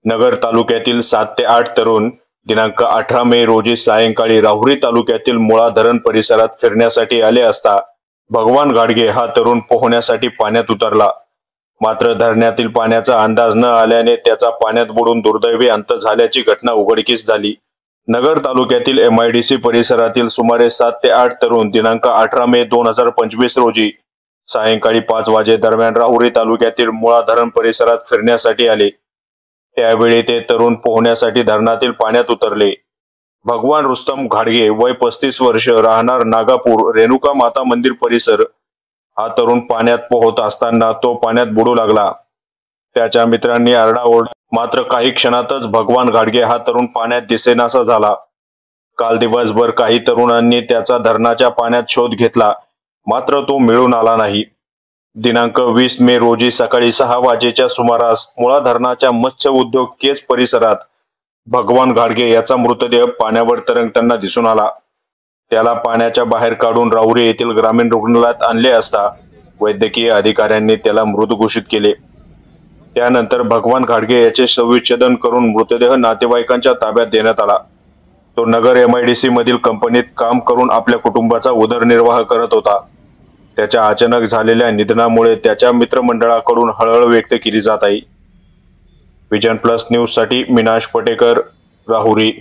नगर तालुक्यातील 7 ते 8 तरुण दिनांक 18 मे रोजी सायंकाळी राहुरी तालुक्यातील मुळा धरण परिसरात फिरण्यासाठी आले असता भगवान घाडगे हा तरुण पोहण्यासाठी पाण्यात उतरला। मात्र धरणातील पाण्याचा अंदाज न आल्याने त्याचा पाण्यात बुडून दुर्दैवी अंत झाल्याची घटना उघडकीस झाली। नगर तालुक्यातील MIDC परिसरातील सुमारे 7 ते 8 तरुण दिनांक 18 मे 2025 रोजी सायंकाळी 5 वाजे दरम्यान राहुरी तालुक्यातील मुळा धरण परिसरात फिरण्यासाठी आले। त्यावेळी ते तरुण पोहण्यासाठी धरणातील पाण्यात उतरले। भगवान रुस्तम घाडगे वय 35 वर्ष राहणार नागापूर रेणुका माता मंदिर परिसर हा तरुण पाण्यात पोहत असताना तो पाण्यात बुडू लागला। त्याच्या मित्रांनी आरडाओरडा मात्र काही क्षणातच भगवान घाडगे हा तरुण पाण्यात दिसेनासा झाला। काल दिवसभर काही तरुणांनी त्याचा धरणाच्या पाण्यात शोध घेतला मात्र तो मिळून आला नाही। दिनांक 20 मे रोजी सकाळी 6 वाजेच्या सुमारास मुळा धरणाच्या मत्स्य उद्योग केज परिसरात भगवान घाडगे याचा मृतदेह पाण्यावर तरंगताना दिसून आला। त्याला पाण्याच्या बाहेर काढून राहुरी येथील ग्रामीण रुग्णालयात आणले असता वैद्यकीय अधिकाऱ्यांनी त्याला मृत घोषित केले। त्यानंतर भगवान घाडगे याचे शवविच्छेदन करून मृतदेह नातेवाईकांच्या ताब्यात देण्यात आला। तो नगर MIDC मधील कंपनीत काम करून आपल्या कुटुंबाचा उदरनिर्वाह करत होता। त्याच्या अचानक झालेल्या निधनामुळे त्याच्या मित्रमंडळाकडून हळहळ व्यक्त केली जात आहे। विजन प्लस न्यूज साठी मीनाश पटेकर, राहुरी।